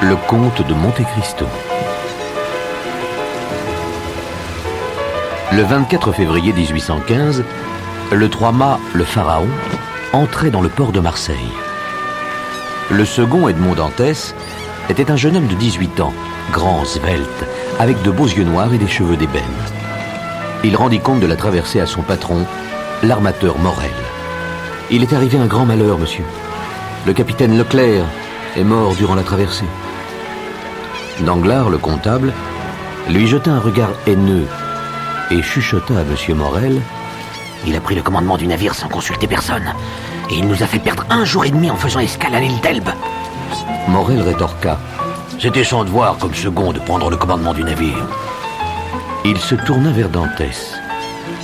Le comte de Monte Cristo. Le 24 février 1815, le 3 mâts, le Pharaon, entrait dans le port de Marseille. Le second, Edmond Dantès, était un jeune homme de 18 ans, grand, svelte, avec de beaux yeux noirs et des cheveux d'ébène. Il rendit compte de la traversée à son patron, l'armateur Morel. Il est arrivé un grand malheur, monsieur. Le capitaine Leclerc est mort durant la traversée. Danglars, le comptable, lui jeta un regard haineux et chuchota à monsieur Morel. Il a pris le commandement du navire sans consulter personne. Et il nous a fait perdre 1 jour et demi en faisant escale à l'île d'Elbe. Morel rétorqua. C'était son devoir comme second de prendre le commandement du navire. Il se tourna vers Dantès.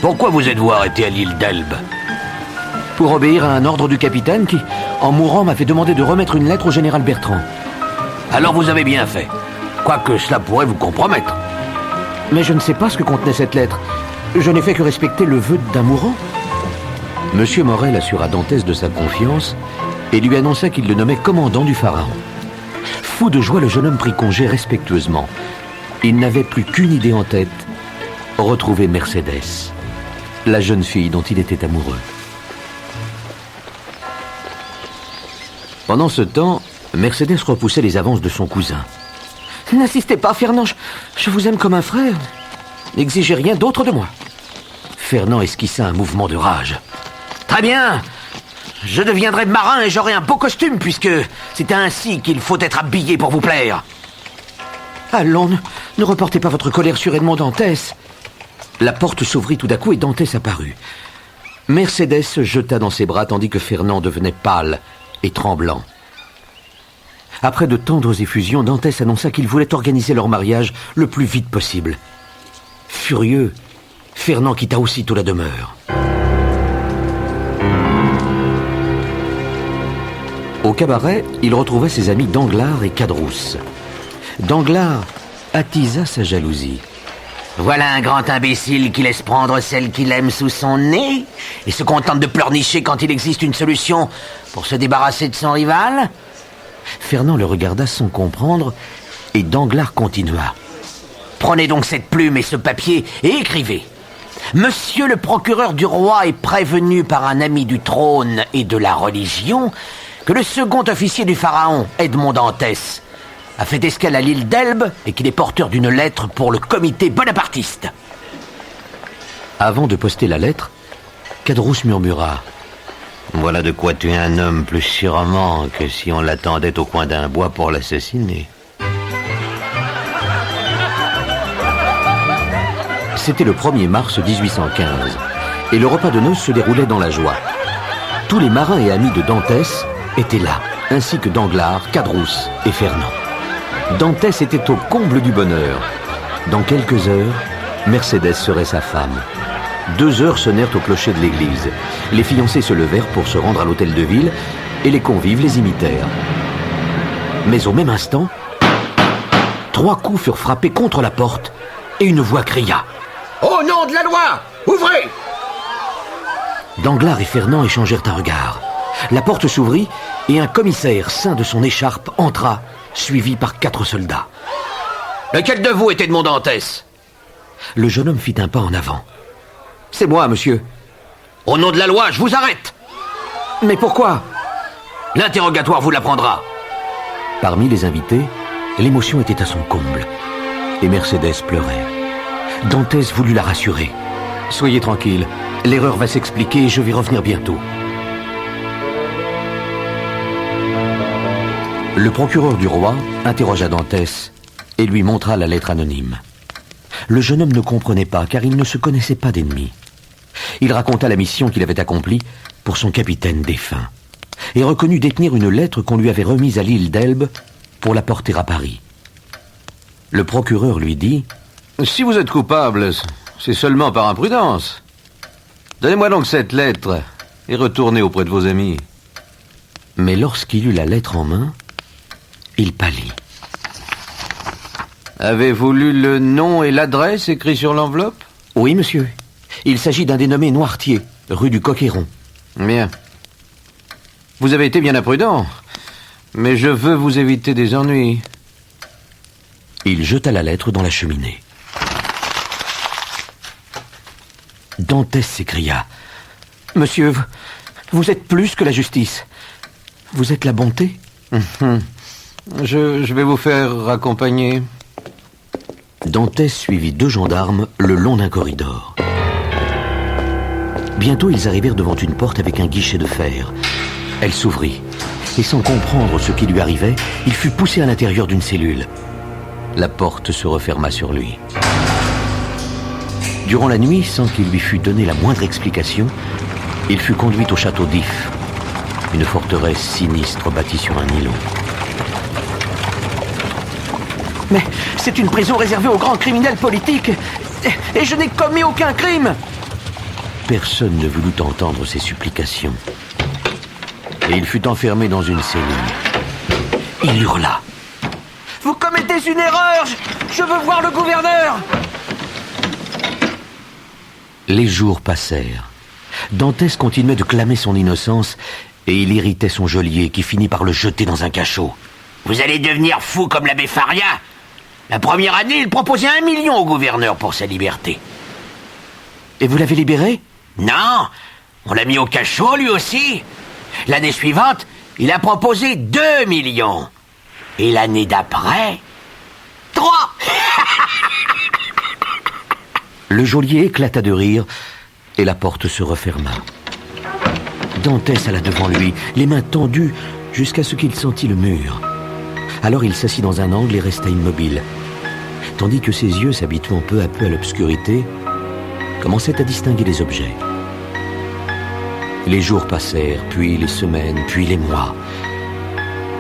Pourquoi vous êtes-vous arrêté à l'île d'Elbe? Pour obéir à un ordre du capitaine qui, en mourant, m'avait demandé de remettre une lettre au général Bertrand. Alors vous avez bien fait. Quoique cela pourrait vous compromettre. Mais je ne sais pas ce que contenait cette lettre. Je n'ai fait que respecter le vœu d'un mourant. Monsieur Morel assura Dantès de sa confiance et lui annonça qu'il le nommait commandant du Pharaon. Fou de joie, le jeune homme prit congé respectueusement. Il n'avait plus qu'une idée en tête, retrouver Mercédès, la jeune fille dont il était amoureux. Pendant ce temps, Mercédès repoussait les avances de son cousin. « N'insistez pas, Fernand, je vous aime comme un frère. N'exigez rien d'autre de moi. » Fernand esquissa un mouvement de rage. « Très bien. Je deviendrai marin et j'aurai un beau costume, puisque c'est ainsi qu'il faut être habillé pour vous plaire. » « Allons, ne reportez pas votre colère sur Edmond Dantès. » La porte s'ouvrit tout à coup et Dantès apparut. Mercédès se jeta dans ses bras tandis que Fernand devenait pâle et tremblant. Après de tendres effusions, Dantès annonça qu'il voulait organiser leur mariage le plus vite possible. Furieux, Fernand quitta aussitôt la demeure. Au cabaret, il retrouva ses amis Danglars et Caderousse. Danglars attisa sa jalousie. Voilà un grand imbécile qui laisse prendre celle qu'il aime sous son nez et se contente de pleurnicher quand il existe une solution pour se débarrasser de son rival. Fernand le regarda sans comprendre et Danglars continua. Prenez donc cette plume et ce papier et écrivez. Monsieur le procureur du roi est prévenu par un ami du trône et de la religion que le second officier du Pharaon, Edmond Dantès, a fait escale à l'île d'Elbe et qu'il est porteur d'une lettre pour le comité bonapartiste. Avant de poster la lettre, Caderousse murmura. Voilà de quoi tuer un homme plus sûrement que si on l'attendait au coin d'un bois pour l'assassiner. C'était le 1er mars 1815 et le repas de noces se déroulait dans la joie. Tous les marins et amis de Dantès étaient là, ainsi que Danglars, Caderousse et Fernand. Dantès était au comble du bonheur. Dans quelques heures, Mercédès serait sa femme. 2 heures sonnèrent au clocher de l'église. Les fiancés se levèrent pour se rendre à l'hôtel de ville et les convives les imitèrent. Mais au même instant, 3 coups furent frappés contre la porte et une voix cria « Au nom de la loi, ouvrez !» Danglars et Fernand échangèrent un regard. La porte s'ouvrit et un commissaire, ceint de son écharpe, entra, suivi par 4 soldats. « Lequel de vous était Edmond Dantès ?» Le jeune homme fit un pas en avant. « C'est moi, monsieur. »« Au nom de la loi, je vous arrête !»« Mais pourquoi ?» ?»« L'interrogatoire vous l'apprendra. » Parmi les invités, l'émotion était à son comble. Et Mercédès pleurait. Dantès voulut la rassurer. « Soyez tranquille, l'erreur va s'expliquer et je vais revenir bientôt. » Le procureur du roi interrogea Dantès et lui montra la lettre anonyme. Le jeune homme ne comprenait pas, car il ne se connaissait pas d'ennemi. Il raconta la mission qu'il avait accomplie pour son capitaine défunt et reconnut détenir une lettre qu'on lui avait remise à l'île d'Elbe pour la porter à Paris. Le procureur lui dit « Si vous êtes coupable, c'est seulement par imprudence. Donnez-moi donc cette lettre et retournez auprès de vos amis. » Mais lorsqu'il eut la lettre en main, il pâlit. « Avez-vous lu le nom et l'adresse écrits sur l'enveloppe ?»« Oui, monsieur. Il s'agit d'un dénommé Noirtier, rue du Coq-Héron. »« Bien. Vous avez été bien imprudent, mais je veux vous éviter des ennuis. Il jeta la lettre dans la cheminée. Dantès s'écria. « Monsieur, vous êtes plus que la justice. Vous êtes la bonté. Je vais vous faire accompagner. » Dantès suivit 2 gendarmes le long d'un corridor. Bientôt, ils arrivèrent devant une porte avec un guichet de fer. Elle s'ouvrit, et sans comprendre ce qui lui arrivait, il fut poussé à l'intérieur d'une cellule. La porte se referma sur lui. Durant la nuit, sans qu'il lui fût donné la moindre explication, il fut conduit au château d'If, une forteresse sinistre bâtie sur un îlot. Mais c'est une prison réservée aux grands criminels politiques, et je n'ai commis aucun crime. Personne ne voulut entendre ses supplications. Et il fut enfermé dans une cellule. Il hurla. « Vous commettez une erreur! Je veux voir le gouverneur !» Les jours passèrent. Dantès continuait de clamer son innocence et il irritait son geôlier qui finit par le jeter dans un cachot. « Vous allez devenir fou comme l'abbé Faria. La première année, il proposait 1 million au gouverneur pour sa liberté. »« Et vous l'avez libéré ?»« Non, on l'a mis au cachot lui aussi. L'année suivante, il a proposé 2 millions. Et l'année d'après, 3. » Le geôlier éclata de rire et la porte se referma. Dantès alla devant lui, les mains tendues jusqu'à ce qu'il sentit le mur. Alors il s'assit dans un angle et resta immobile, tandis que ses yeux, s'habituant peu à peu à l'obscurité, commençaient à distinguer les objets. Les jours passèrent, puis les semaines, puis les mois.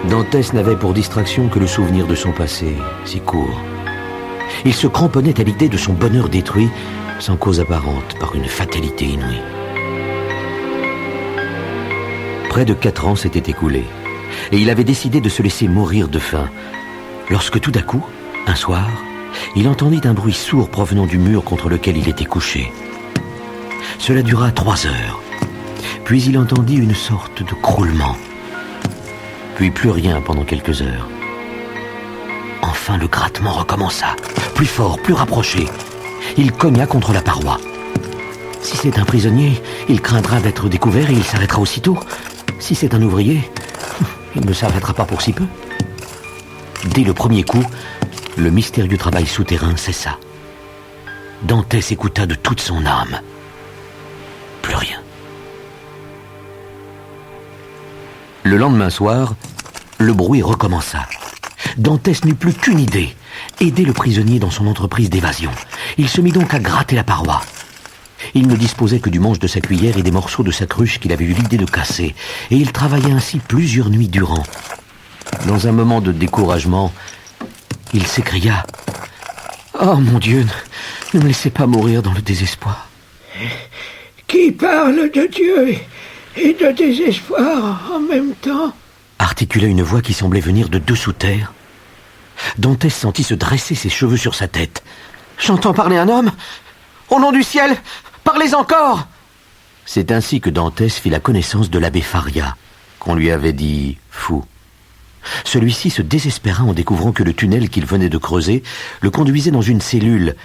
Dantès n'avait pour distraction que le souvenir de son passé, si court. Il se cramponnait à l'idée de son bonheur détruit, sans cause apparente, par une fatalité inouïe. Près de 4 ans s'étaient écoulés, et il avait décidé de se laisser mourir de faim, lorsque tout à coup, un soir, il entendit un bruit sourd provenant du mur contre lequel il était couché. Cela dura 3 heures, puis il entendit une sorte de croulement, puis plus rien pendant quelques heures. Enfin, le grattement recommença, plus fort, plus rapproché. Il cogna contre la paroi. Si c'est un prisonnier, il craindra d'être découvert et il s'arrêtera aussitôt. Si c'est un ouvrier, il ne s'arrêtera pas pour si peu. Dès le premier coup, le mystérieux travail souterrain cessa. Dantès écouta de toute son âme. Plus rien. Le lendemain soir, le bruit recommença. Dantès n'eut plus qu'une idée, aider le prisonnier dans son entreprise d'évasion. Il se mit donc à gratter la paroi. Il ne disposait que du manche de sa cuillère et des morceaux de sa cruche qu'il avait eu l'idée de casser, et il travailla ainsi plusieurs nuits durant. Dans un moment de découragement, il s'écria « Oh mon Dieu, ne me laissez pas mourir dans le désespoir. » Qui parle de Dieu et de désespoir en même temps ?» articula une voix qui semblait venir de dessous terre. Dantès sentit se dresser ses cheveux sur sa tête. « J'entends parler un homme. Au nom du ciel, parlez encore !» C'est ainsi que Dantès fit la connaissance de l'abbé Faria, qu'on lui avait dit fou. Celui-ci se désespéra en découvrant que le tunnel qu'il venait de creuser le conduisait dans une cellule,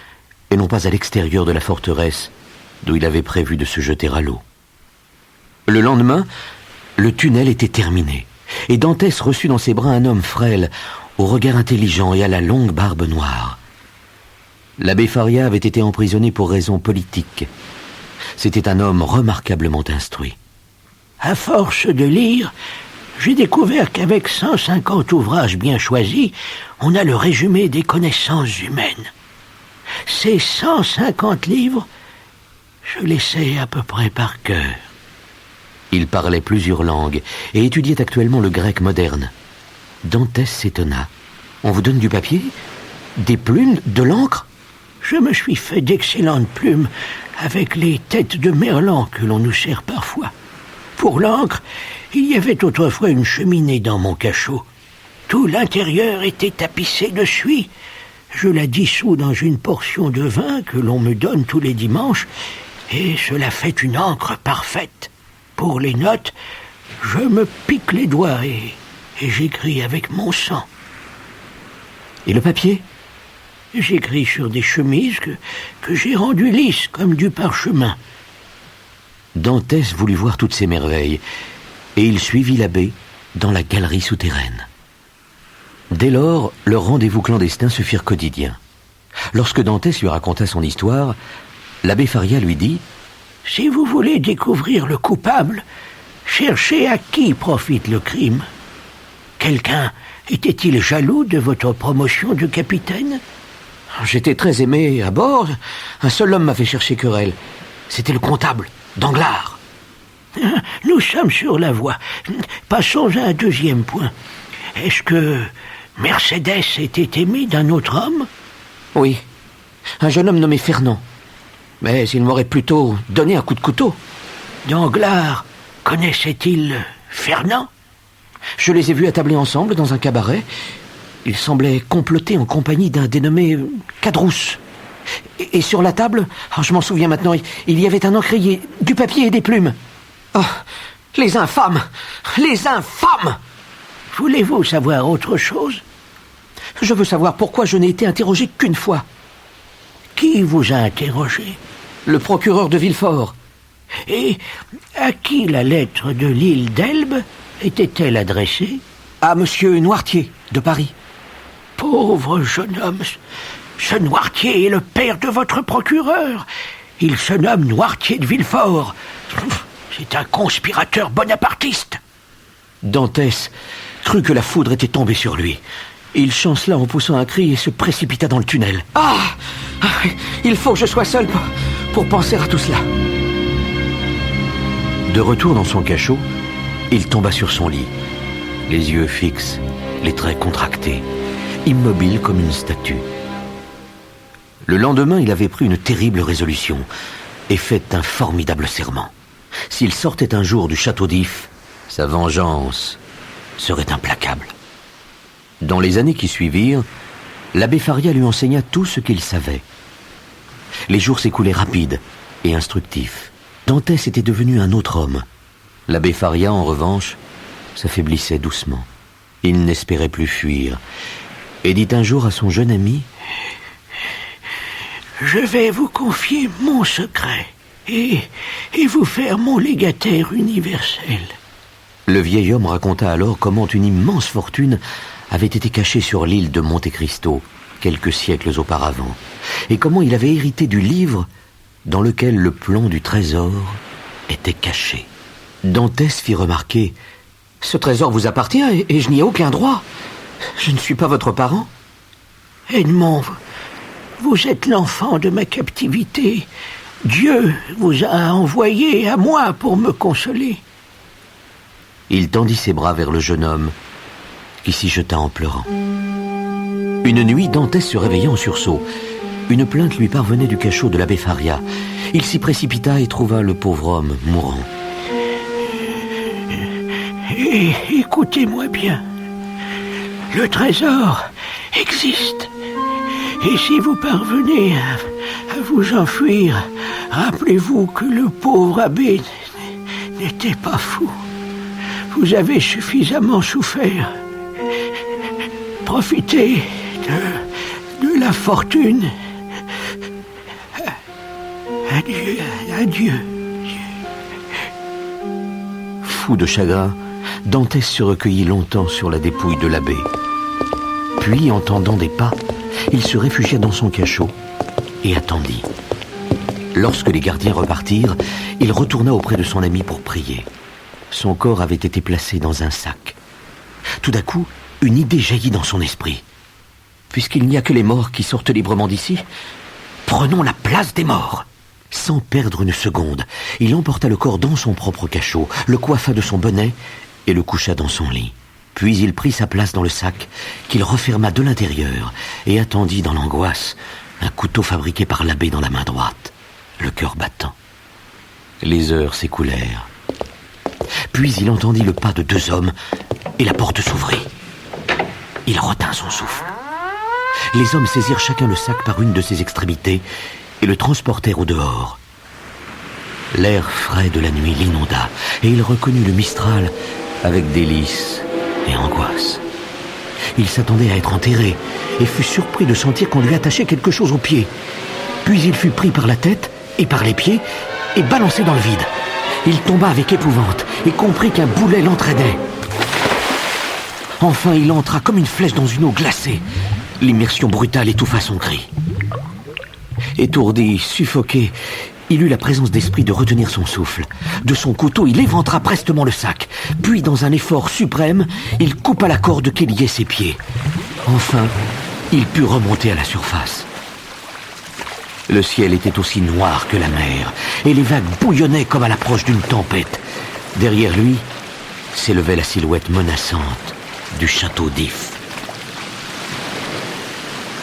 et non pas à l'extérieur de la forteresse, d'où il avait prévu de se jeter à l'eau. Le lendemain, le tunnel était terminé, et Dantès reçut dans ses bras un homme frêle, au regard intelligent et à la longue barbe noire. L'abbé Faria avait été emprisonné pour raisons politiques. C'était un homme remarquablement instruit. À force de lire, j'ai découvert qu'avec 150 ouvrages bien choisis, on a le résumé des connaissances humaines. Ces 150 livres, je les sais à peu près par cœur. Il parlait plusieurs langues et étudiait actuellement le grec moderne. Dantès s'étonna. « On vous donne du papier? Des plumes? De l'encre ?» Je me suis fait d'excellentes plumes avec les têtes de merlan que l'on nous sert parfois. Pour l'encre, il y avait autrefois une cheminée dans mon cachot. Tout l'intérieur était tapissé de suie. Je la dissous dans une portion de vin que l'on me donne tous les dimanches, et cela fait une encre parfaite. Pour les notes, je me pique les doigts et j'écris avec mon sang. Et le papier? J'écris sur des chemises que j'ai rendues lisses comme du parchemin. Dantès voulut voir toutes ces merveilles, et il suivit l'abbé dans la galerie souterraine. Dès lors, leurs rendez-vous clandestins se firent quotidiens. Lorsque Dantès lui raconta son histoire, l'abbé Faria lui dit « Si vous voulez découvrir le coupable, cherchez à qui profite le crime. Quelqu'un était-il jaloux de votre promotion de capitaine ?»« J'étais très aimé à bord. Un seul homme m'a fait chercher querelle. C'était le comptable, Danglars. » Nous sommes sur la voie. Passons à un deuxième point. Est-ce que Mercédès était aimée d'un autre homme ? Oui, un jeune homme nommé Fernand. Mais il m'aurait plutôt donné un coup de couteau. Danglars connaissait-il Fernand ? Je les ai vus attabler ensemble dans un cabaret. Ils semblaient comploter en compagnie d'un dénommé Cadrousse. Et sur la table, je m'en souviens maintenant, il y avait un encrier, du papier et des plumes. Oh, les infâmes! Les infâmes! Voulez-vous savoir autre chose ? Je veux savoir pourquoi je n'ai été interrogé qu'une fois. Qui vous a interrogé ? Le procureur de Villefort. Et à qui la lettre de l'île d'Elbe était-elle adressée ? À monsieur Noirtier, de Paris. Pauvre jeune homme, ce Noirtier est le père de votre procureur. Il se nomme Noirtier de Villefort. C'est un conspirateur bonapartiste. Dantès crut que la foudre était tombée sur lui. Il chancela en poussant un cri et se précipita dans le tunnel. Ah ! Il faut que je sois seul pour penser à tout cela. De retour dans son cachot, il tomba sur son lit, les yeux fixes, les traits contractés, immobile comme une statue. Le lendemain, il avait pris une terrible résolution et fait un formidable serment. S'il sortait un jour du château d'If, sa vengeance serait implacable. Dans les années qui suivirent, l'abbé Faria lui enseigna tout ce qu'il savait. Les jours s'écoulaient rapides et instructifs. Dantès était devenu un autre homme. L'abbé Faria, en revanche, s'affaiblissait doucement. Il n'espérait plus fuir et dit un jour à son jeune ami « Je vais vous confier mon secret et vous faire mon légataire universel. » Le vieil homme raconta alors comment une immense fortune avait été cachée sur l'île de Monte Cristo quelques siècles auparavant, et comment il avait hérité du livre dans lequel le plan du trésor était caché. Dantès fit remarquer « Ce trésor vous appartient et je n'y ai aucun droit. Je ne suis pas votre parent. » « Edmond, vous êtes l'enfant de ma captivité. Dieu vous a envoyé à moi pour me consoler. » Il tendit ses bras vers le jeune homme, qui s'y jeta en pleurant. Une nuit, Dantès se réveilla en sursaut. Une plainte lui parvenait du cachot de l'abbé Faria. Il s'y précipita et trouva le pauvre homme mourant. Écoutez-moi bien. Le trésor existe. Et si vous parvenez à vous enfuir, rappelez-vous que le pauvre abbé n'était pas fou. Vous avez suffisamment souffert. Profitez de la fortune. Adieu, adieu. Fou de chagrin, Dantès se recueillit longtemps sur la dépouille de l'abbé. Puis, entendant des pas, il se réfugia dans son cachot et attendit. Lorsque les gardiens repartirent, il retourna auprès de son ami pour prier. Son corps avait été placé dans un sac. Tout d'un coup, une idée jaillit dans son esprit. Puisqu'il n'y a que les morts qui sortent librement d'ici, prenons la place des morts. Sans perdre une seconde, il emporta le corps dans son propre cachot, le coiffa de son bonnet et le coucha dans son lit. Puis il prit sa place dans le sac, qu'il referma de l'intérieur et attendit dans l'angoisse un couteau fabriqué par l'abbé dans la main droite, le cœur battant. Les heures s'écoulèrent. Puis il entendit le pas de 2 hommes et la porte s'ouvrit. Il retint son souffle. Les hommes saisirent chacun le sac par une de ses extrémités et le transportèrent au dehors. L'air frais de la nuit l'inonda et il reconnut le Mistral avec délice et angoisse. Il s'attendait à être enterré et fut surpris de sentir qu'on lui attachait quelque chose aux pieds. Puis il fut pris par la tête et par les pieds et balancé dans le vide. Il tomba avec épouvante et comprit qu'un boulet l'entraînait. Enfin, il entra comme une flèche dans une eau glacée. L'immersion brutale étouffa son cri. Étourdi, suffoqué, il eut la présence d'esprit de retenir son souffle. De son couteau, il éventra prestement le sac. Puis, dans un effort suprême, il coupa la corde qui liait ses pieds. Enfin, il put remonter à la surface. Le ciel était aussi noir que la mer, et les vagues bouillonnaient comme à l'approche d'une tempête. Derrière lui, s'élevait la silhouette menaçante du château d'If.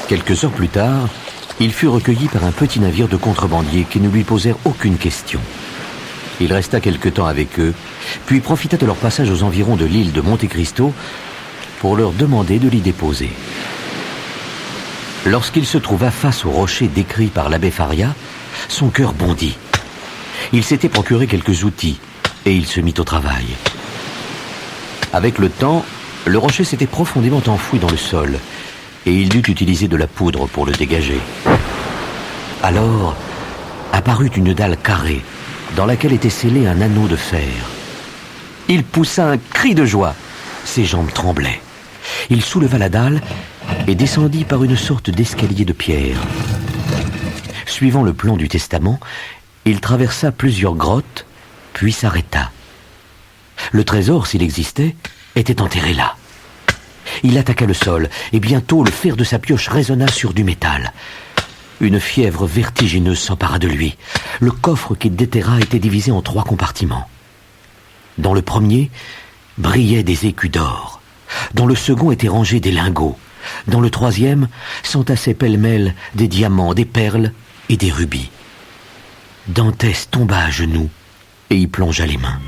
Quelques heures plus tard, il fut recueilli par un petit navire de contrebandiers qui ne lui posèrent aucune question. Il resta quelque temps avec eux, puis profita de leur passage aux environs de l'île de Monte Cristo pour leur demander de l'y déposer. Lorsqu'il se trouva face au rocher décrit par l'abbé Faria, son cœur bondit. Il s'était procuré quelques outils et il se mit au travail. Avec le temps, le rocher s'était profondément enfoui dans le sol et il dut utiliser de la poudre pour le dégager. Alors apparut une dalle carrée dans laquelle était scellé un anneau de fer. Il poussa un cri de joie. Ses jambes tremblaient. Il souleva la dalle et descendit par une sorte d'escalier de pierre. Suivant le plan du testament, il traversa plusieurs grottes, puis s'arrêta. Le trésor, s'il existait, était enterré là. Il attaqua le sol, et bientôt le fer de sa pioche résonna sur du métal. Une fièvre vertigineuse s'empara de lui. Le coffre qu'il déterra était divisé en 3 compartiments. Dans le premier, brillaient des écus d'or. Dans le second étaient rangés des lingots. Dans le troisième, s'entassaient pêle-mêle des diamants, des perles et des rubis. Dantès tomba à genoux et y plongea les mains.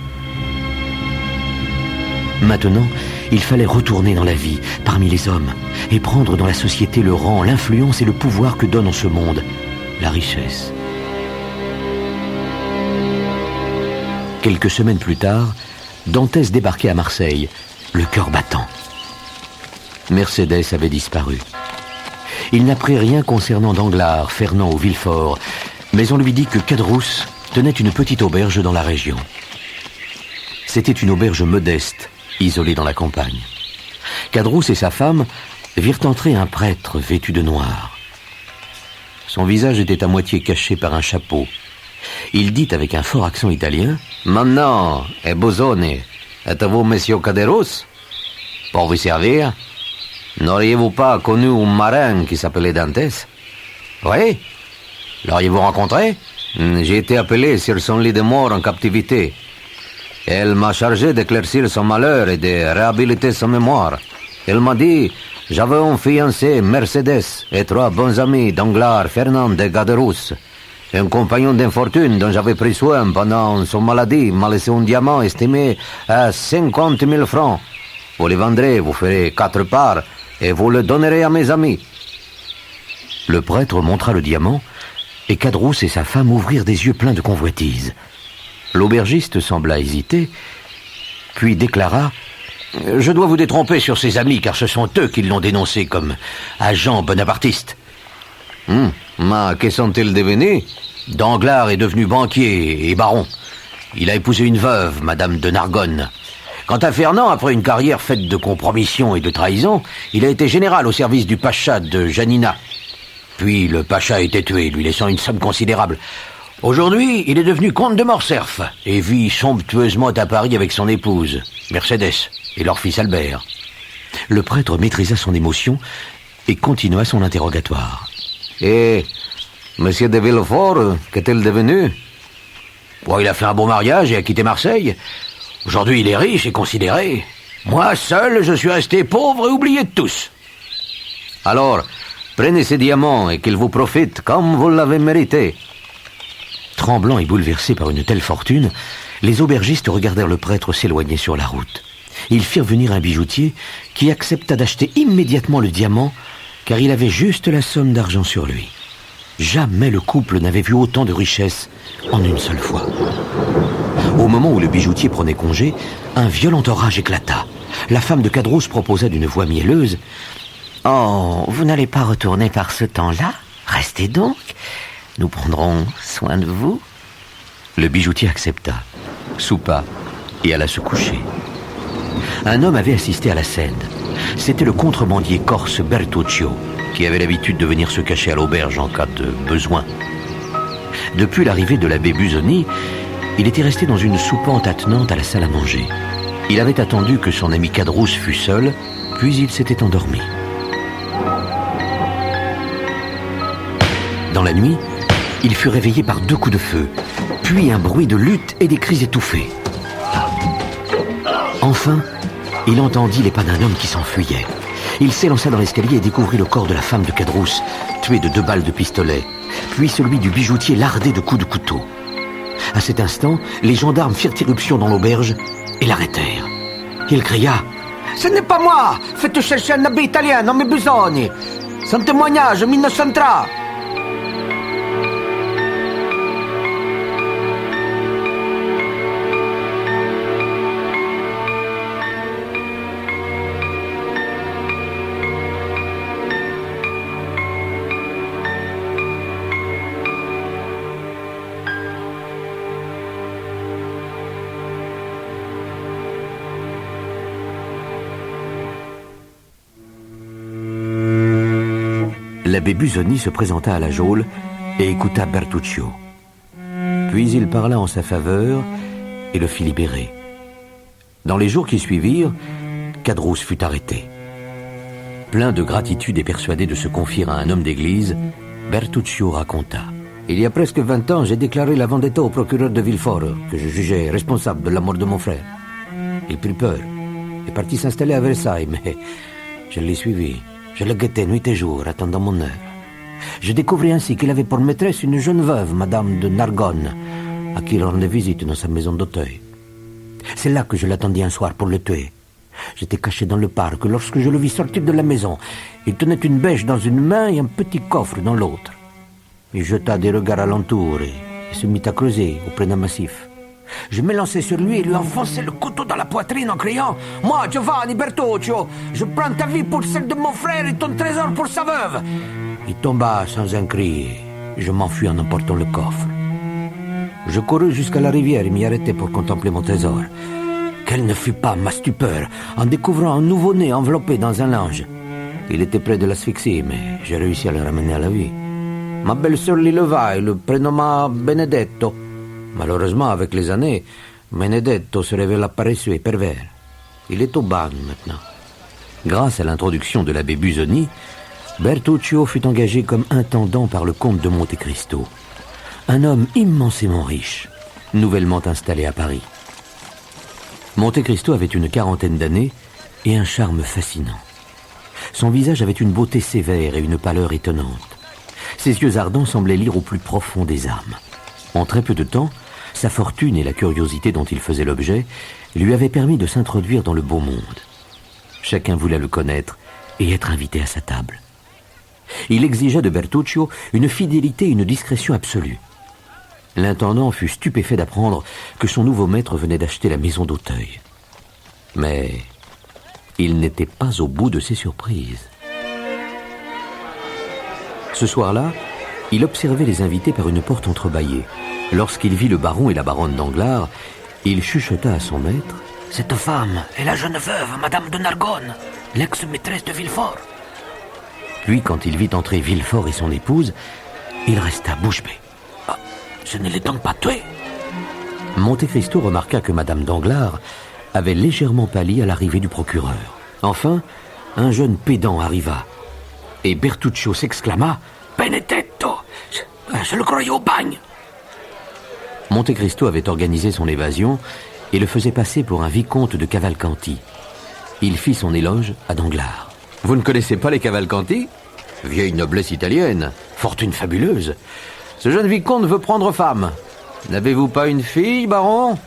Maintenant, il fallait retourner dans la vie, parmi les hommes, et prendre dans la société le rang, l'influence et le pouvoir que donne en ce monde la richesse. Quelques semaines plus tard, Dantès débarquait à Marseille, le cœur battant. Mercédès avait disparu. Il n'apprit rien concernant Danglars, Fernand ou Villefort, mais on lui dit que Caderousse tenait une petite auberge dans la région. C'était une auberge modeste, isolée dans la campagne. Caderousse et sa femme virent entrer un prêtre vêtu de noir. Son visage était à moitié caché par un chapeau. Il dit avec un fort accent italien: « Maintenant, Bosone, êtes-vous monsieur Caderousse? Pour vous servir? N'auriez-vous pas connu un marin qui s'appelait Dantès? Oui? L'auriez-vous rencontré? J'ai été appelé sur son lit de mort en captivité. Elle m'a chargé d'éclaircir son malheur et de réhabiliter sa mémoire. Elle m'a dit, j'avais un fiancé, Mercédès, et 3 bons amis, Danglars, Fernand et Caderousse. Un compagnon d'infortune dont j'avais pris soin pendant son maladie m'a laissé un diamant estimé à 50 000 francs. Vous les vendrez, vous ferez 4 parts, et vous le donnerez à mes amis. Le prêtre montra le diamant, et Caderousse et sa femme ouvrirent des yeux pleins de convoitise. L'aubergiste sembla hésiter, puis déclara: « Je dois vous détromper sur ses amis, car ce sont eux qui l'ont dénoncé comme agent bonapartiste. » Mais que sont-ils devenus? Danglars est devenu banquier et baron. Il a épousé une veuve, Madame de Nargonne. Quant à Fernand, après une carrière faite de compromission et de trahison, il a été général au service du pacha de Janina. Puis le pacha a été tué, lui laissant une somme considérable. Aujourd'hui, il est devenu comte de Morcerf et vit somptueusement à Paris avec son épouse, Mercédès, et leur fils Albert. Le prêtre maîtrisa son émotion et continua son interrogatoire. Et monsieur de Villefort, qu'est-il devenu? Bon, il a fait un beau mariage et a quitté Marseille. Aujourd'hui, il est riche et considéré. Moi, seul, je suis resté pauvre et oublié de tous. Alors, prenez ces diamants et qu'ils vous profitent comme vous l'avez mérité. Tremblant et bouleversé par une telle fortune, les aubergistes regardèrent le prêtre s'éloigner sur la route. Ils firent venir un bijoutier qui accepta d'acheter immédiatement le diamant, car il avait juste la somme d'argent sur lui. Jamais le couple n'avait vu autant de richesses en une seule fois. Au moment où le bijoutier prenait congé, un violent orage éclata. La femme de Cadrousse proposa d'une voix mielleuse. « Oh, vous n'allez pas retourner par ce temps-là? Restez donc. Nous prendrons soin de vous. » Le bijoutier accepta, soupa et alla se coucher. Un homme avait assisté à la scène. C'était le contrebandier corse Bertuccio, qui avait l'habitude de venir se cacher à l'auberge en cas de besoin. Depuis l'arrivée de l'abbé Busoni, il était resté dans une soupente attenante à la salle à manger. Il avait attendu que son ami Cadrousse fût seul, puis il s'était endormi. Dans la nuit, il fut réveillé par 2 coups de feu, puis un bruit de lutte et des cris étouffés. Enfin, il entendit les pas d'un homme qui s'enfuyait. Il s'élança dans l'escalier et découvrit le corps de la femme de Cadrousse, tuée de 2 balles de pistolet, puis celui du bijoutier lardé de coups de couteau. À cet instant, les gendarmes firent irruption dans l'auberge et l'arrêtèrent. Il cria « Ce n'est pas moi! Faites chercher un abbé italien, non mais bisogni! Son témoignage, 1903! » L'abbé Busoni se présenta à la geôle et écouta Bertuccio. Puis il parla en sa faveur et le fit libérer. Dans les jours qui suivirent, Cadrousse fut arrêté. Plein de gratitude et persuadé de se confier à un homme d'église, Bertuccio raconta. Il y a presque 20 ans, j'ai déclaré la vendetta au procureur de Villefort, que je jugeais responsable de la mort de mon frère. Il prit peur et partit s'installer à Versailles, mais je l'ai suivi. Je le guettais nuit et jour, attendant mon heure. Je découvris ainsi qu'il avait pour maîtresse une jeune veuve, Madame de Nargonne, à qui il rendait visite dans sa maison d'Auteuil. C'est là que je l'attendis un soir pour le tuer. J'étais caché dans le parc lorsque je le vis sortir de la maison. Il tenait une bêche dans une main et un petit coffre dans l'autre. Il jeta des regards alentour et se mit à creuser auprès d'un massif. Je m'élançai sur lui et lui enfonçai le couteau dans la poitrine en criant « Moi, Giovanni Bertuccio, je prends ta vie pour celle de mon frère et ton trésor pour sa veuve !» Il tomba sans un cri et je m'enfuis en emportant le coffre. Je courus jusqu'à la rivière et m'y arrêtai pour contempler mon trésor. Quelle ne fut pas ma stupeur en découvrant un nouveau-né enveloppé dans un linge. Il était près de l'asphyxie, mais j'ai réussi à le ramener à la vie. Ma belle-sœur l'y leva et le prénomma Benedetto. Malheureusement, avec les années, Benedetto se révéla paresseux et pervers. Il est au bagne maintenant. Grâce à l'introduction de l'abbé Busoni, Bertuccio fut engagé comme intendant par le comte de Monte Cristo, un homme immensément riche, nouvellement installé à Paris. Monte Cristo avait une 40aine d'années et un charme fascinant. Son visage avait une beauté sévère et une pâleur étonnante. Ses yeux ardents semblaient lire au plus profond des âmes. En très peu de temps, sa fortune et la curiosité dont il faisait l'objet lui avaient permis de s'introduire dans le beau monde. Chacun voulait le connaître et être invité à sa table. Il exigea de Bertuccio une fidélité et une discrétion absolue. L'intendant fut stupéfait d'apprendre que son nouveau maître venait d'acheter la maison d'Auteuil. Mais il n'était pas au bout de ses surprises. Ce soir-là, il observait les invités par une porte entrebâillée. Lorsqu'il vit le baron et la baronne Danglars, il chuchota à son maître. « Cette femme est la jeune veuve, Madame de Nargonne, l'ex-maîtresse de Villefort. » Puis, quand il vit entrer Villefort et son épouse, il resta bouche bée. Ah, je ne l'ai donc pas tué. Monte Cristo remarqua que Madame Danglars avait légèrement pâli à l'arrivée du procureur. Enfin, un jeune pédant arriva, et Bertuccio s'exclama « Benedetto, je le croyais au bagne !» Monte Cristo avait organisé son évasion et le faisait passer pour un vicomte de Cavalcanti. Il fit son éloge à Danglars. « Vous ne connaissez pas les Cavalcanti ? Vieille noblesse italienne, fortune fabuleuse. Ce jeune vicomte veut prendre femme. N'avez-vous pas une fille, baron ?»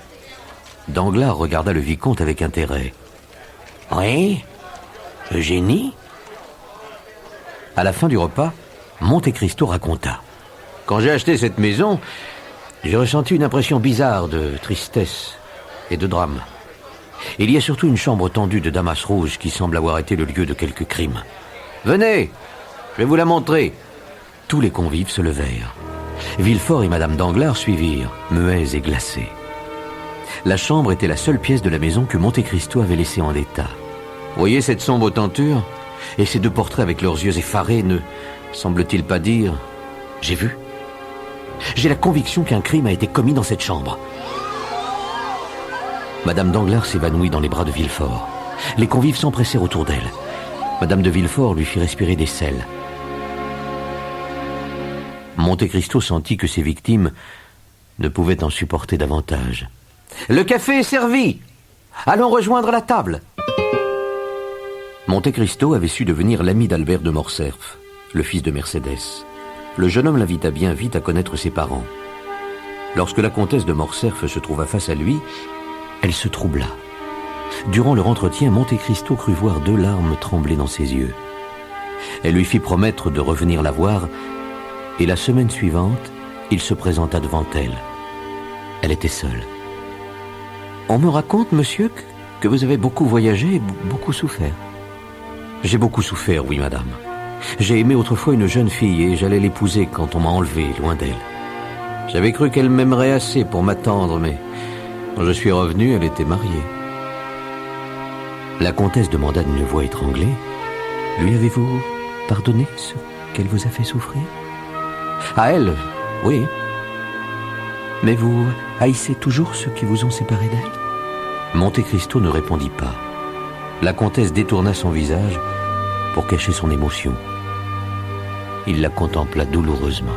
Danglars regarda le vicomte avec intérêt. « Oui, Eugénie ?» À la fin du repas, Monte Cristo raconta. « Quand j'ai acheté cette maison, j'ai ressenti une impression bizarre de tristesse et de drame. Il y a surtout une chambre tendue de damas rouge qui semble avoir été le lieu de quelques crimes. « Venez, je vais vous la montrer !» Tous les convives se levèrent. Villefort et Madame Danglars suivirent, muets et glacés. La chambre était la seule pièce de la maison que Monte Cristo avait laissée en état. Voyez cette sombre tenture et ces deux portraits avec leurs yeux effarés ne semble-t-il pas dire « J'ai vu ». J'ai la conviction qu'un crime a été commis dans cette chambre. Madame Danglars s'évanouit dans les bras de Villefort. Les convives s'empressèrent autour d'elle. Madame de Villefort lui fit respirer des sels. Monte Cristo sentit que ses victimes ne pouvaient en supporter davantage. « Le café est servi! Allons rejoindre la table !» Monte Cristo avait su devenir l'ami d'Albert de Morcerf, le fils de Mercédès. Le jeune homme l'invita bien vite à connaître ses parents. Lorsque la comtesse de Morcerf se trouva face à lui, elle se troubla. Durant leur entretien, Monte Cristo crut voir 2 larmes trembler dans ses yeux. Elle lui fit promettre de revenir la voir, et la semaine suivante, il se présenta devant elle. Elle était seule. « On me raconte, monsieur, que vous avez beaucoup voyagé et beaucoup souffert. » « J'ai beaucoup souffert, oui, madame. J'ai aimé autrefois une jeune fille et j'allais l'épouser quand on m'a enlevé loin d'elle. J'avais cru qu'elle m'aimerait assez pour m'attendre, mais quand je suis revenu, elle était mariée. » La comtesse demanda d'une voix étranglée. « Lui avez-vous pardonné ce qu'elle vous a fait souffrir ?»« À elle, oui. Mais vous haïssez toujours ceux qui vous ont séparé d'elle ?» Monte Cristo ne répondit pas. La comtesse détourna son visage pour cacher son émotion. Il la contempla douloureusement.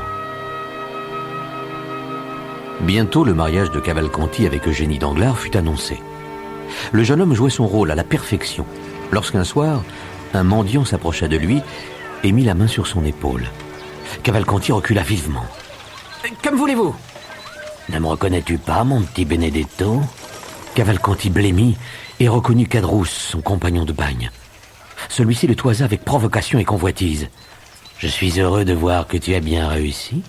Bientôt, le mariage de Cavalcanti avec Eugénie Danglars fut annoncé. Le jeune homme jouait son rôle à la perfection, lorsqu'un soir, un mendiant s'approcha de lui et mit la main sur son épaule. Cavalcanti recula vivement. « Comme voulez-vous ?»« Ne me reconnais-tu pas, mon petit Benedetto ?» Cavalcanti blêmit et reconnut Caderousse, son compagnon de bagne. Celui-ci le toisa avec provocation et convoitise. « Je suis heureux de voir que tu as bien réussi.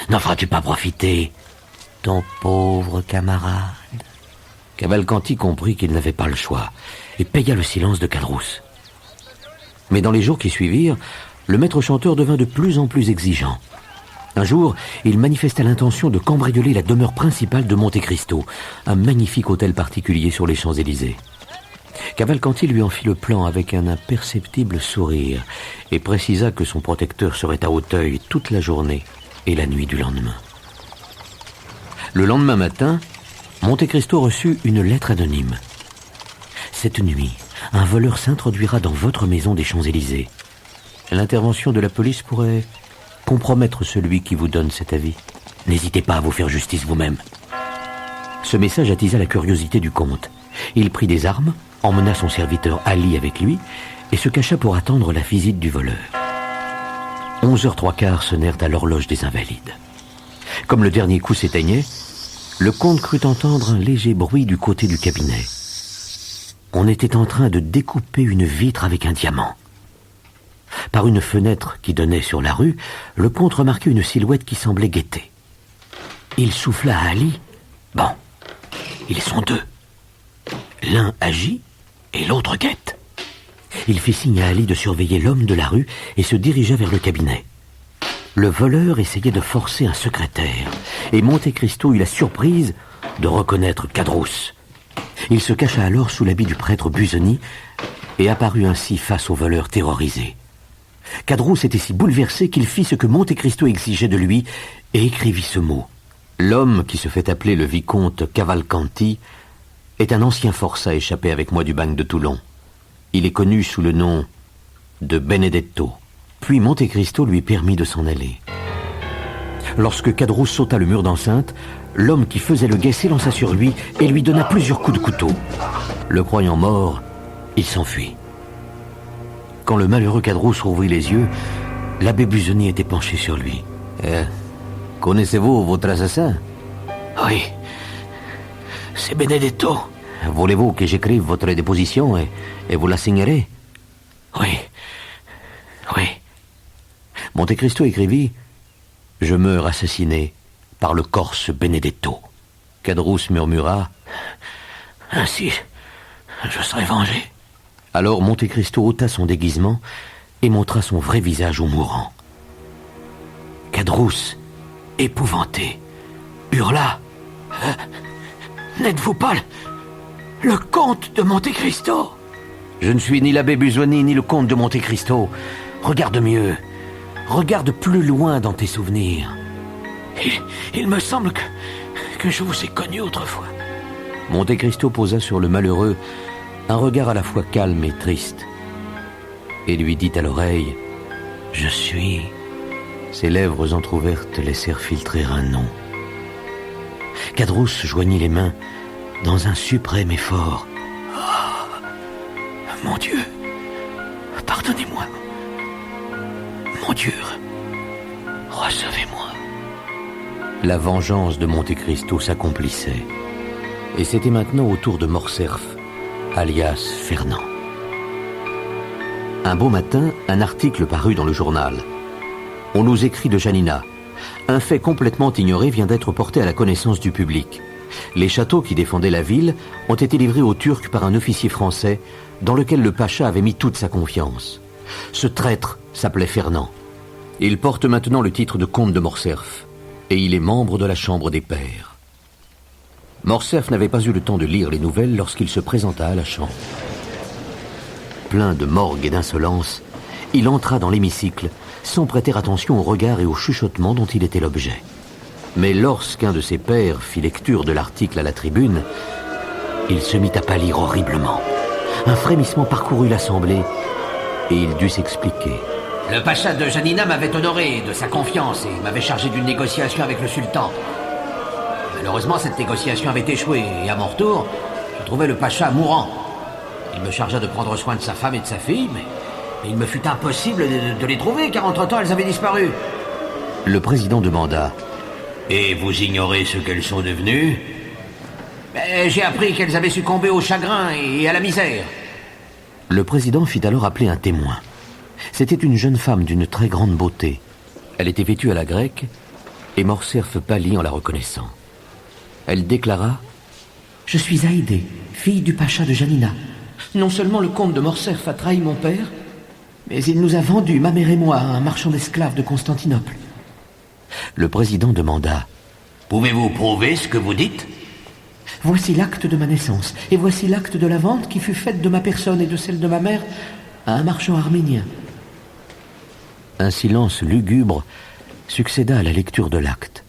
N'en feras-tu pas profiter ton pauvre camarade ?» Cavalcanti comprit qu'il n'avait pas le choix et paya le silence de Caderousse. Mais dans les jours qui suivirent, le maître chanteur devint de plus en plus exigeant. Un jour, il manifesta l'intention de cambrioler la demeure principale de Monte Cristo, un magnifique hôtel particulier sur les Champs-Élysées. Cavalcanti lui en fit le plan avec un imperceptible sourire et précisa que son protecteur serait à Auteuil toute la journée et la nuit du lendemain. Le lendemain matin, Monte Cristo reçut une lettre anonyme. « Cette nuit, un voleur s'introduira dans votre maison des Champs-Élysées. L'intervention de la police pourrait compromettre celui qui vous donne cet avis. N'hésitez pas à vous faire justice vous-même. » Ce message attisa la curiosité du comte. Il prit des armes, emmena son serviteur Ali avec lui et se cacha pour attendre la visite du voleur. 11h15 sonnèrent à l'horloge des Invalides. Comme le dernier coup s'éteignait, le comte crut entendre un léger bruit du côté du cabinet. On était en train de découper une vitre avec un diamant. Par une fenêtre qui donnait sur la rue, le comte remarquait une silhouette qui semblait guetter. Il souffla à Ali. « Bon, ils sont 2. L'un agit et l'autre guette. » Il fit signe à Ali de surveiller l'homme de la rue et se dirigea vers le cabinet. Le voleur essayait de forcer un secrétaire et Monte Cristo eut la surprise de reconnaître Caderousse. Il se cacha alors sous l'habit du prêtre Busoni et apparut ainsi face au voleur terrorisé. Caderousse était si bouleversé qu'il fit ce que Monte Cristo exigeait de lui et écrivit ce mot. « L'homme qui se fait appeler le vicomte Cavalcanti est un ancien forçat échappé avec moi du bagne de Toulon. Il est connu sous le nom de Benedetto. » Puis Monte Cristo lui permit de s'en aller. Lorsque Caderousse sauta le mur d'enceinte, l'homme qui faisait le guet s'élança sur lui et lui donna plusieurs coups de couteau. Le croyant mort, il s'enfuit. Quand le malheureux Caderousse rouvrit les yeux, l'abbé Busoni était penché sur lui. « Connaissez-vous votre assassin ?»« Oui, c'est Benedetto. »« Voulez-vous que j'écrive votre déposition et vous la signerez ?»« Oui, oui. » Monte Cristo écrivit « Je meurs assassiné par le Corse Benedetto. » Caderousse murmura Ainsi, je serai vengé. Alors Monte Cristo ôta son déguisement et montra son vrai visage au mourant. Cadrousse, épouvanté, hurla. N'êtes-vous pas le comte de Monte Cristo? Je ne suis ni l'abbé Busoni ni le comte de Monte Cristo. Regarde mieux. Regarde plus loin dans tes souvenirs. Il me semble que je vous ai connu autrefois. Monte Cristo posa sur le malheureux un regard à la fois calme et triste, et lui dit à l'oreille « Je suis ». Ses lèvres entr'ouvertes laissèrent filtrer un nom. Cadrousse joignit les mains dans un suprême effort. Oh, mon Dieu, pardonnez-moi. Mon Dieu, recevez-moi. La vengeance de Monte Cristo s'accomplissait. Et c'était maintenant au tour de Morcerf, alias Fernand. Un beau matin, un article parut dans le journal. On nous écrit de Janina. Un fait complètement ignoré vient d'être porté à la connaissance du public. Les châteaux qui défendaient la ville ont été livrés aux Turcs par un officier français dans lequel le pacha avait mis toute sa confiance. Ce traître s'appelait Fernand. Il porte maintenant le titre de comte de Morcerf et il est membre de la Chambre des Pairs. Morcerf n'avait pas eu le temps de lire les nouvelles lorsqu'il se présenta à la chambre. Plein de morgue et d'insolence, il entra dans l'hémicycle sans prêter attention aux regards et aux chuchotements dont il était l'objet. Mais lorsqu'un de ses pairs fit lecture de l'article à la tribune, il se mit à pâlir horriblement. Un frémissement parcourut l'assemblée et il dut s'expliquer. Le pacha de Janina m'avait honoré de sa confiance et m'avait chargé d'une négociation avec le sultan. Malheureusement, cette négociation avait échoué et à mon retour, je trouvais le pacha mourant. Il me chargea de prendre soin de sa femme et de sa fille, mais il me fut impossible de les trouver car entre-temps elles avaient disparu. Le président demanda. Et vous ignorez ce qu'elles sont devenues? J'ai appris qu'elles avaient succombé au chagrin et à la misère. Le président fit alors appeler un témoin. C'était une jeune femme d'une très grande beauté. Elle était vêtue à la grecque et Morcerf pâlit en la reconnaissant. Elle déclara « Je suis Haïdé, fille du pacha de Janina. Non seulement le comte de Morcerf a trahi mon père, mais il nous a vendu, ma mère et moi, à un marchand d'esclaves de Constantinople. » Le président demanda « Pouvez-vous prouver ce que vous dites ?»« Voici l'acte de ma naissance, et voici l'acte de la vente qui fut faite de ma personne et de celle de ma mère à un marchand arménien. » Un silence lugubre succéda à la lecture de l'acte.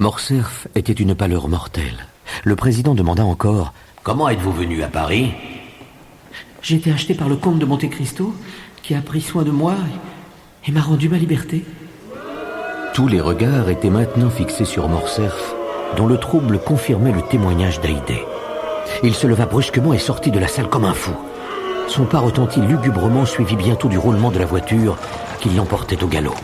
Morcerf était une pâleur mortelle. Le président demanda encore « Comment êtes-vous venu à Paris ?»« J'ai été acheté par le comte de Monte Cristo, qui a pris soin de moi et m'a rendu ma liberté. » Tous les regards étaient maintenant fixés sur Morcerf, dont le trouble confirmait le témoignage d'Haïdé. Il se leva brusquement et sortit de la salle comme un fou. Son pas retentit lugubrement, suivi bientôt du roulement de la voiture qui l'emportait au galop.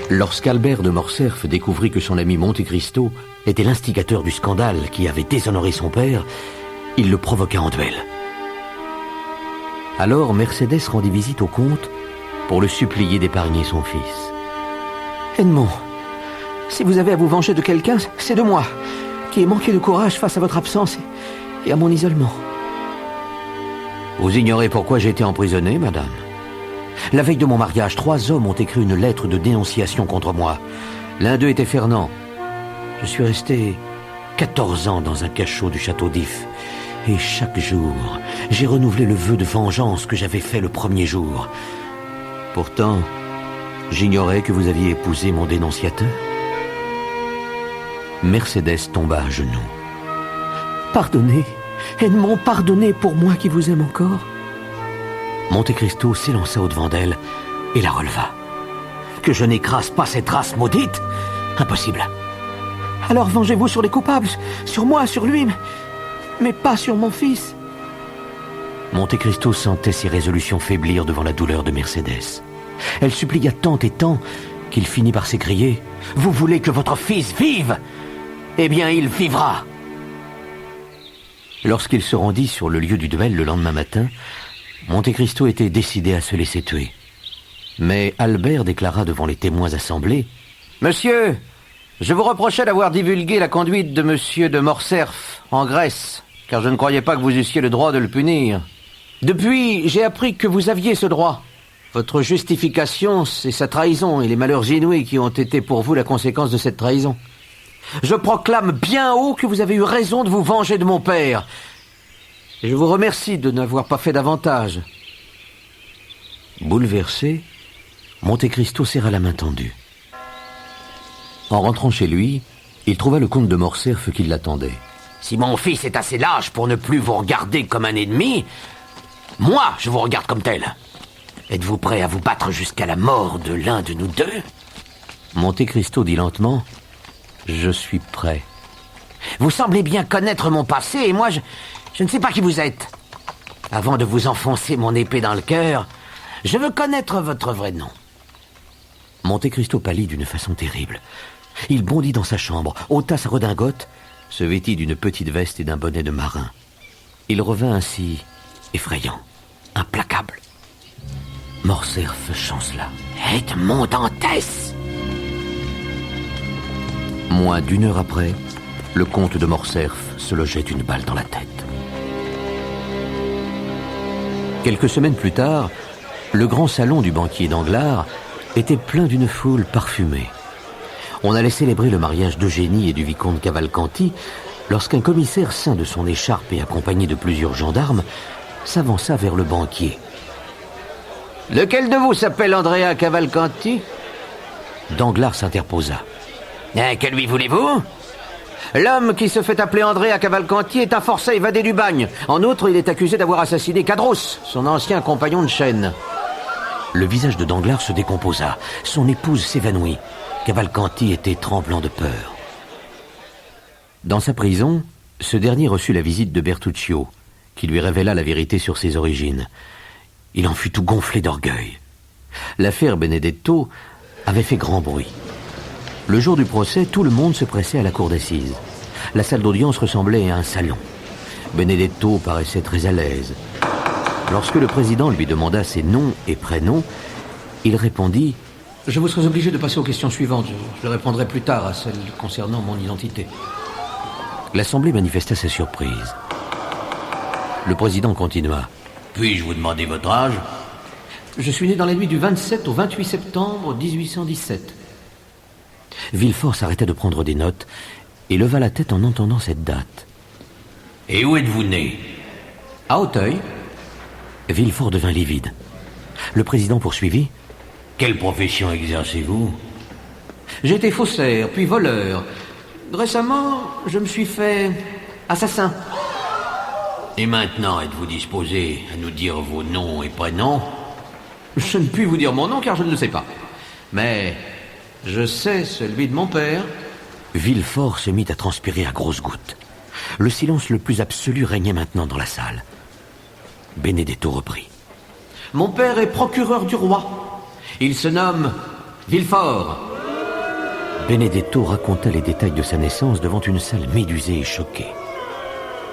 Lorsqu'Albert de Morcerf découvrit que son ami Monte Cristo était l'instigateur du scandale qui avait déshonoré son père, il le provoqua en duel. Alors Mercédès rendit visite au comte pour le supplier d'épargner son fils. « Edmond, si vous avez à vous venger de quelqu'un, c'est de moi, qui ai manqué de courage face à votre absence et à mon isolement. » « Vous ignorez pourquoi j'ai été emprisonné, madame ? La veille de mon mariage, 3 hommes ont écrit une lettre de dénonciation contre moi. L'un d'eux était Fernand. Je suis resté 14 ans dans un cachot du château d'If. Et chaque jour, j'ai renouvelé le vœu de vengeance que j'avais fait le premier jour. Pourtant, j'ignorais que vous aviez épousé mon dénonciateur. » Mercédès tomba à genoux. « Pardonnez, Edmond, pardonnez pour moi qui vous aime encore. » Monte Cristo s'élança au-devant d'elle et la releva. « Que je n'écrase pas cette race maudite ? Impossible. »« Alors vengez-vous sur les coupables, sur moi, sur lui, mais pas sur mon fils. » Monte Cristo sentait ses résolutions faiblir devant la douleur de Mercédès. Elle supplia tant et tant qu'il finit par s'écrier « Vous voulez que votre fils vive ? Eh bien, il vivra !» Lorsqu'il se rendit sur le lieu du duel le lendemain matin, Monte Cristo était décidé à se laisser tuer. Mais Albert déclara devant les témoins assemblés « Monsieur, Je vous reprochais d'avoir divulgué la conduite de monsieur de Morcerf en Grèce, car je ne croyais pas que vous eussiez le droit de le punir. Depuis, j'ai appris que vous aviez ce droit. Votre justification, c'est sa trahison et les malheurs inouïs qui ont été pour vous la conséquence de cette trahison. Je proclame bien haut que vous avez eu raison de vous venger de mon père. Et je vous remercie de n'avoir pas fait davantage. Bouleversé, Monte Cristo serra la main tendue. En rentrant chez lui, il trouva le comte de Morcerf qui l'attendait. Si mon fils est assez lâche pour ne plus vous regarder comme un ennemi, moi, je vous regarde comme tel. Êtes-vous prêt à vous battre jusqu'à la mort de l'un de nous deux? Monte Cristo dit lentement, « Je suis prêt. » Vous semblez bien connaître mon passé et moi, je ne sais pas qui vous êtes. Avant de vous enfoncer mon épée dans le cœur, je veux connaître votre vrai nom. Monte Cristo pâlit d'une façon terrible. Il bondit dans sa chambre, ôta sa redingote, se vêtit d'une petite veste et d'un bonnet de marin. Il revint ainsi effrayant, implacable. Morcerf chancela. Edmond Dantès! Moins d'une heure après, le comte de Morcerf se logeait une balle dans la tête. Quelques semaines plus tard, le grand salon du banquier Danglars était plein d'une foule parfumée. On allait célébrer le mariage d'Eugénie et du vicomte Cavalcanti lorsqu'un commissaire ceint de son écharpe et accompagné de plusieurs gendarmes s'avança vers le banquier. « Lequel de vous s'appelle Andrea Cavalcanti ?» Danglars s'interposa. « Que lui voulez-vous ?»« L'homme qui se fait appeler Andrea Cavalcanti est un forçat évadé du bagne. En outre, il est accusé d'avoir assassiné Cadros, son ancien compagnon de chaîne. » Le visage de Danglars se décomposa. Son épouse s'évanouit. Cavalcanti était tremblant de peur. Dans sa prison, ce dernier reçut la visite de Bertuccio, qui lui révéla la vérité sur ses origines. Il en fut tout gonflé d'orgueil. L'affaire Benedetto avait fait grand bruit. Le jour du procès, tout le monde se pressait à la cour d'assises. La salle d'audience ressemblait à un salon. Benedetto paraissait très à l'aise. Lorsque le président lui demanda ses noms et prénoms, il répondit « Je vous serais obligé de passer aux questions suivantes. Je répondrai plus tard à celles concernant mon identité. » L'Assemblée manifesta sa surprise. Le président continua. « Puis-je vous demander votre âge ?»« Je suis né dans la nuit du 27 au 28 septembre 1817. » Villefort s'arrêta de prendre des notes et leva la tête en entendant cette date. « Et où êtes-vous né ?»« À Auteuil. » Villefort devint livide. Le président poursuivit. « Quelle profession exercez-vous ?»« J'étais faussaire, puis voleur. Récemment, je me suis fait assassin. » Et maintenant, êtes-vous disposé à nous dire vos noms et prénoms ? Je ne puis vous dire mon nom car je ne le sais pas. Mais je sais celui de mon père. Villefort se mit à transpirer à grosses gouttes. Le silence le plus absolu régnait maintenant dans la salle. Benedetto reprit. Mon père est procureur du roi. Il se nomme Villefort. Benedetto raconta les détails de sa naissance devant une salle médusée et choquée.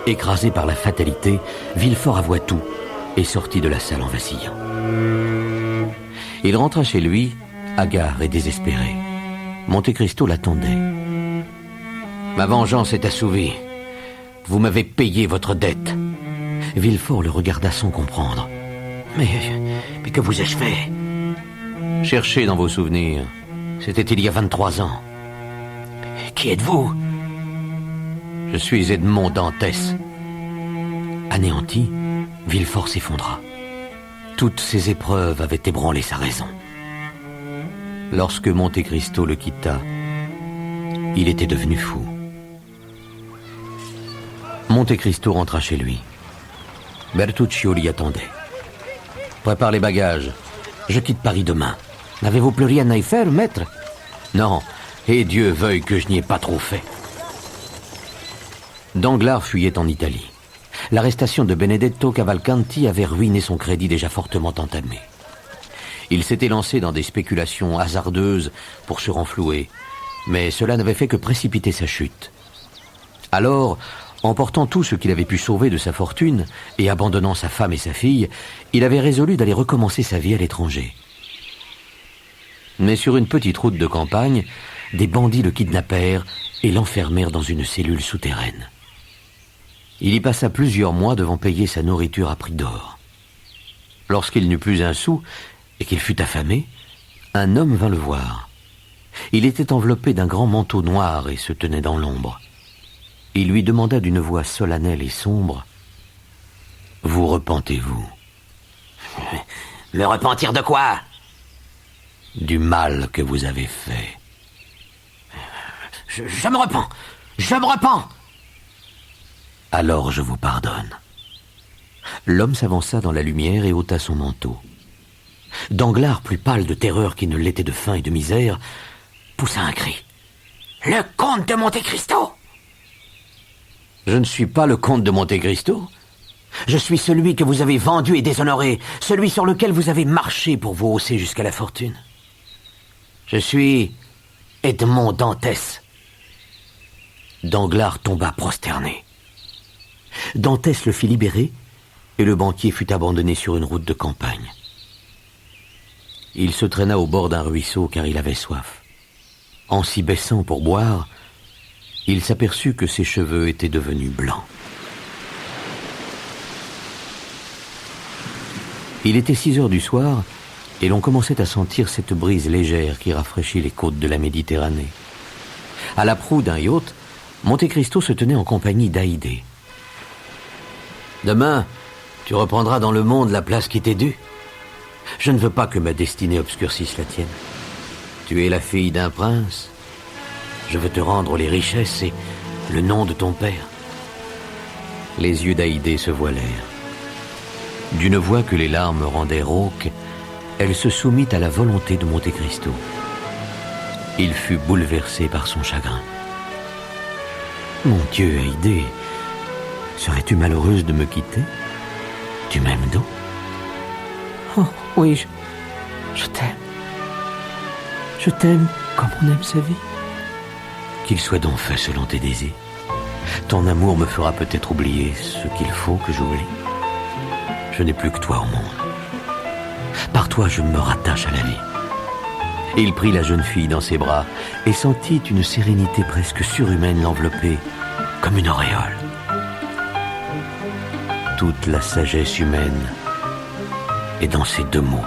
Écrasé par la fatalité, Villefort avoua tout et sortit de la salle en vacillant. Il rentra chez lui, hagard et désespéré. Monte Cristo l'attendait. « Ma vengeance est assouvie. Vous m'avez payé votre dette. » Villefort le regarda sans comprendre. « Mais que vous ai-je fait ?» Cherchez dans vos souvenirs. C'était il y a 23 ans. « Qui êtes-vous ?» Je suis Edmond Dantès. Anéanti, Villefort s'effondra. Toutes ces épreuves avaient ébranlé sa raison. Lorsque Monte Cristo le quitta, il était devenu fou. Monte Cristo rentra chez lui. Bertuccio l'y attendait. « Prépare les bagages. Je quitte Paris demain. N'avez-vous plus rien à y faire, maître ?»« Non, et Dieu veuille que je n'y ai pas trop fait. » Danglars fuyait en Italie. L'arrestation de Benedetto Cavalcanti avait ruiné son crédit déjà fortement entamé. Il s'était lancé dans des spéculations hasardeuses pour se renflouer, mais cela n'avait fait que précipiter sa chute. Alors, emportant tout ce qu'il avait pu sauver de sa fortune et abandonnant sa femme et sa fille, il avait résolu d'aller recommencer sa vie à l'étranger. Mais sur une petite route de campagne, des bandits le kidnappèrent et l'enfermèrent dans une cellule souterraine. Il y passa plusieurs mois devant payer sa nourriture à prix d'or. Lorsqu'il n'eut plus un sou et qu'il fut affamé, un homme vint le voir. Il était enveloppé d'un grand manteau noir et se tenait dans l'ombre. Il lui demanda d'une voix solennelle et sombre, « Vous repentez-vous » ? « Me repentir de quoi ?»« Du mal que vous avez fait. » Je me repens. Je me repens. Alors je vous pardonne. L'homme s'avança dans la lumière et ôta son manteau. Danglars, plus pâle de terreur qu'il ne l'était de faim et de misère, poussa un cri. « Le comte de Monte Cristo !»« Je ne suis pas le comte de Monte Cristo. Je suis celui que vous avez vendu et déshonoré, celui sur lequel vous avez marché pour vous hausser jusqu'à la fortune. Je suis Edmond Dantès. » Danglars tomba prosterné. Dantès le fit libérer et le banquier fut abandonné sur une route de campagne. Il se traîna au bord d'un ruisseau car il avait soif. En s'y baissant pour boire, il s'aperçut que ses cheveux étaient devenus blancs. Il était 6 heures du soir et l'on commençait à sentir cette brise légère qui rafraîchit les côtes de la Méditerranée. À la proue d'un yacht, Monte Cristo se tenait en compagnie d'Haïdée. « Demain, tu reprendras dans le monde la place qui t'est due. Je ne veux pas que ma destinée obscurcisse la tienne. Tu es la fille d'un prince. Je veux te rendre les richesses et le nom de ton père. » Les yeux d'Haïdée se voilèrent. D'une voix que les larmes rendaient rauque, elle se soumit à la volonté de Monte Cristo. Il fut bouleversé par son chagrin. « Mon Dieu, Haïdée, serais-tu malheureuse de me quitter? Tu m'aimes donc? » « Oh, oui, je t'aime. Je t'aime comme on aime sa vie. » Qu'il soit donc fait selon tes désirs. Ton amour me fera peut-être oublier ce qu'il faut que j'oublie. Je n'ai plus que toi au monde. Par toi, je me rattache à la vie. Il prit la jeune fille dans ses bras et sentit une sérénité presque surhumaine l'envelopper comme une auréole. Toute la sagesse humaine est dans ces 2 mots.